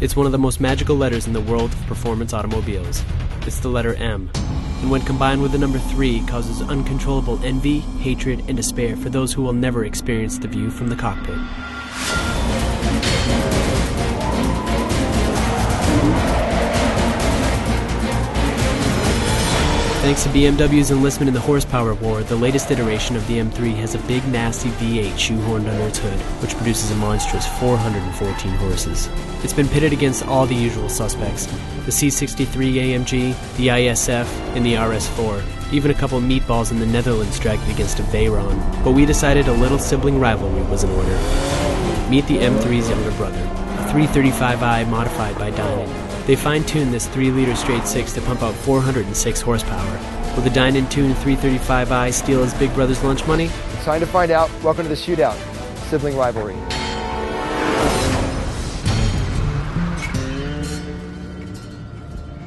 It's one of the most magical letters in the world of performance automobiles. It's the letter M, and when combined with the number 3, causes uncontrollable envy, hatred, and despair for those who will never experience the view from the cockpit. Thanks to BMW's enlistment in the horsepower war, the latest iteration of the M3 has a big, nasty V8 shoehorned under its hood, which produces a monstrous 414 horses. It's been pitted against all the usual suspects: the C63 AMG, the ISF, and the RS4. Even a couple of meatballs in the Netherlands dragged it against a Veyron. But we decided a little sibling rivalry was in order. Meet the M3's younger brother, a 335i modified by Dinan. They fine-tuned this 3-liter straight 6 to pump out 406 horsepower. Will the Dinan-tuned 335i steal his big brother's lunch money? It's time to find out. Welcome to the shootout, Sibling Rivalry.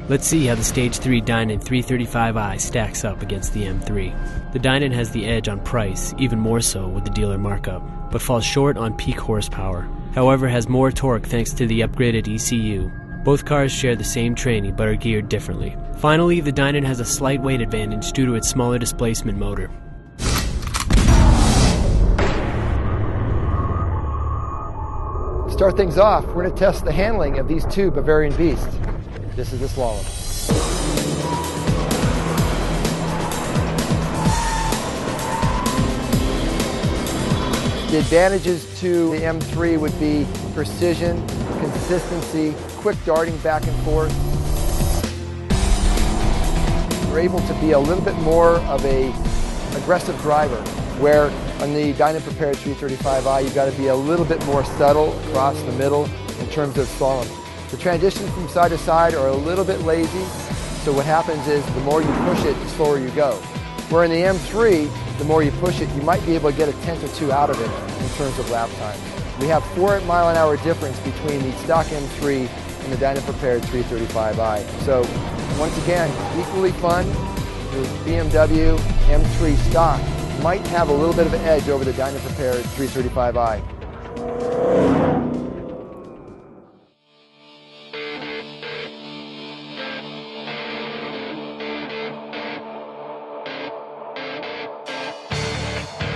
Let's see how the Stage 3 Dinan 335i stacks up against the M3. The Dinan has the edge on price, even more so with the dealer markup, but falls short on peak horsepower. However, has more torque thanks to the upgraded ECU. Both cars share the same training but are geared differently. Finally, the Dinan has a slight weight advantage due to its smaller displacement motor. To start things off, we're going to test the handling of these two Bavarian beasts. This is the slalom. The advantages to the M3 would be precision, consistency, quick darting back and forth. You're able to be a little bit more of an aggressive driver, where on the Dinan prepared 335i you've got to be a little bit more subtle across the middle in terms of slalom. The transitions from side to side are a little bit lazy, so what happens is the more you push it, the slower you go. Where in the M3, the more you push it, you might be able to get a tenth or two out of it in terms of lap time. We have 4 mile-an-hour difference between the stock M3 and the Dinan prepared 335i. So once again, equally fun. The BMW M3 stock might have a little bit of an edge over the Dinan prepared 335i.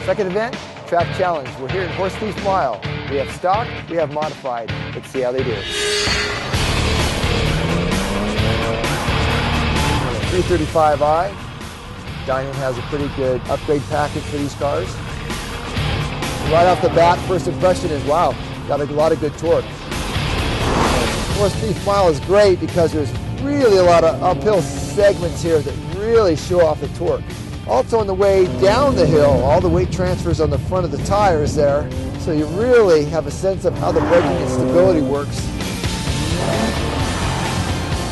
Second event, track challenge. We're here in Horse Thief Mile. We have stock, we have modified. Let's see how they do. 335i. Dinan has a pretty good upgrade package for these cars. Right off the bat, first impression is, wow, got a lot of good torque. Horse Thief Mile is great because there's really a lot of uphill segments here that really show off the torque. Also on the way down the hill, all the weight transfers on the front of the tires there, so you really have a sense of how the braking and stability works.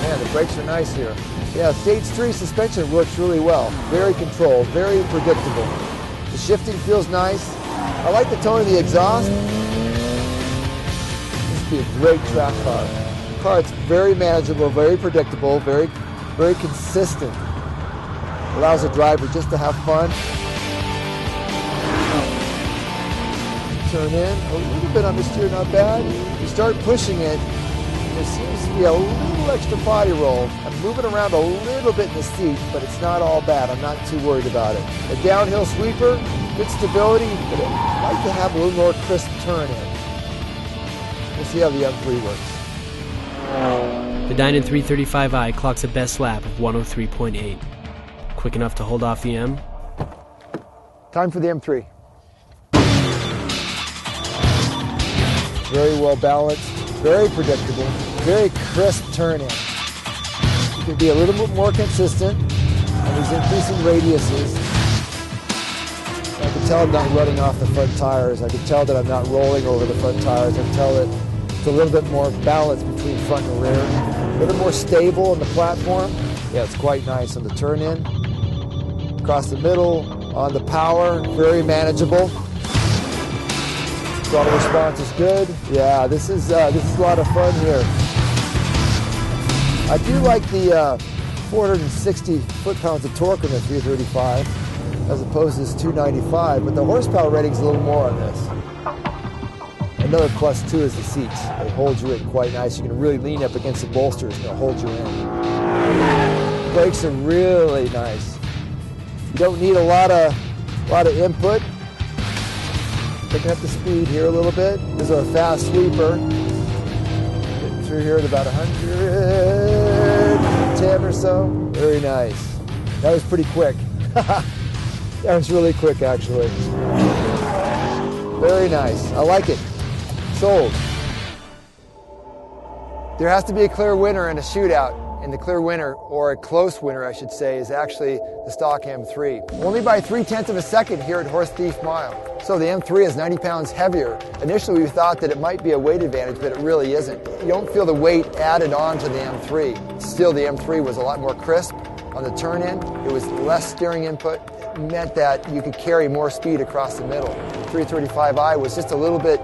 Man, the brakes are nice here. Yeah, Stage 3 suspension works really well. Very controlled, very predictable. The shifting feels nice. I like the tone of the exhaust. This would be a great track car. The car is very manageable, very predictable, very consistent. Allows the driver just to have fun. Turn in, a little bit understeer, not bad. You start pushing it, there seems to be a little extra body roll. I'm moving around a little bit in the seat, but it's not all bad. I'm not too worried about it. A downhill sweeper, good stability, but I'd like to have a little more crisp turn in. We'll see how the M3 works. The Dinan 335i clocks a best lap of 103.8. Quick enough to hold off the M? Time for the M3. Very well balanced, very predictable, very crisp turn in. You can be a little bit more consistent on these increasing radiuses. I can tell I'm not running off the front tires. I can tell that I'm not rolling over the front tires. I can tell that it's a little bit more balance between front and rear. A little more stable on the platform. Yeah, it's quite nice on the turn in. Across the middle, on the power, very manageable. Throttle response is good. Yeah, this is a lot of fun here. I do like the 460 foot-pounds of torque on the 335 as opposed to this 295, but the horsepower rating's a little more on this. Another plus too is the seats. They hold you in quite nice. You can really lean up against the bolsters and they'll hold you in. Brakes are really nice. You don't need a lot of input. Picking up the speed here a little bit. This is a fast sweeper. Getting through here at about 110 or so. Very nice. That was pretty quick. That was really quick, actually. Very nice. I like it. Sold. There has to be a clear winner in a shootout, and the clear winner, or a close winner I should say, is actually the stock M3. Only by 0.3 of a second here at Horse Thief Mile. So the M3 is 90 pounds heavier. Initially we thought that it might be a weight advantage, but it really isn't. You don't feel the weight added on to the M3. Still, the M3 was a lot more crisp on the turn-in. It was less steering input. It meant that you could carry more speed across the middle. 335i was just a little bit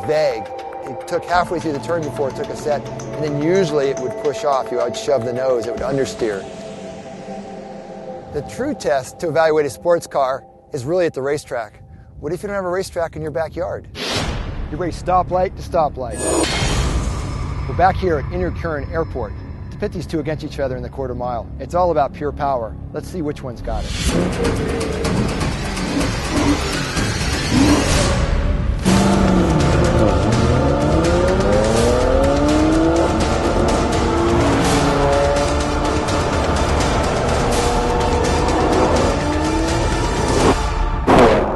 vague. It took halfway through the turn before it took a set, and then usually it would push off. You would shove the nose, it would understeer. The true test to evaluate a sports car is really at the racetrack. What if you don't have a racetrack in your backyard? You race stoplight to stoplight. We're back here at Intercurrent Airport to pit these two against each other in the quarter mile. It's all about pure power. Let's see which one's got it.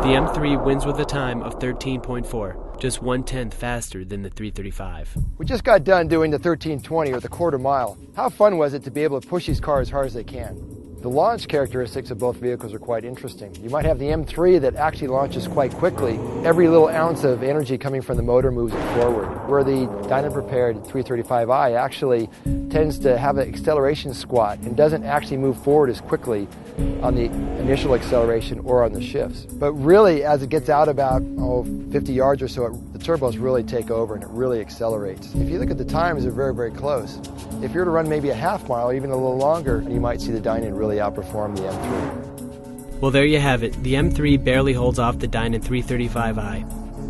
The M3 wins with a time of 13.4, just 1/10 faster than the 335. We just got done doing the 1320 or the quarter mile. How fun was it to be able to push these cars as hard as they can? The launch characteristics of both vehicles are quite interesting. You might have the M3 that actually launches quite quickly. Every little ounce of energy coming from the motor moves it forward, where the Dinan-prepared 335i actually tends to have an acceleration squat and doesn't actually move forward as quickly on the initial acceleration or on the shifts. But really, as it gets out about 50 yards or so, the turbos really take over and it really accelerates. If you look at the times, they're very, very close. If you were to run maybe a half mile, even a little longer, you might see the Dinan really outperform the M3. Well, there you have it. The M3 barely holds off the Dinan 335i.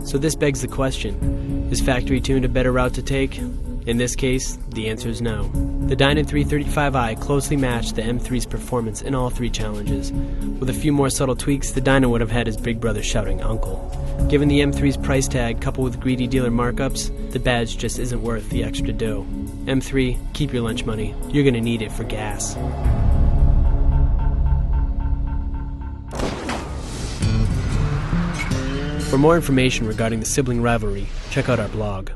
So this begs the question, is factory tuned a better route to take? In this case, the answer is no. The Dinan 335i closely matched the M3's performance in all three challenges. With a few more subtle tweaks, the Dinan would have had his big brother shouting uncle. Given the M3's price tag coupled with greedy dealer markups, the badge just isn't worth the extra dough. M3, keep your lunch money. You're gonna need it for gas. For more information regarding the Sibling Rivalry, check out our blog.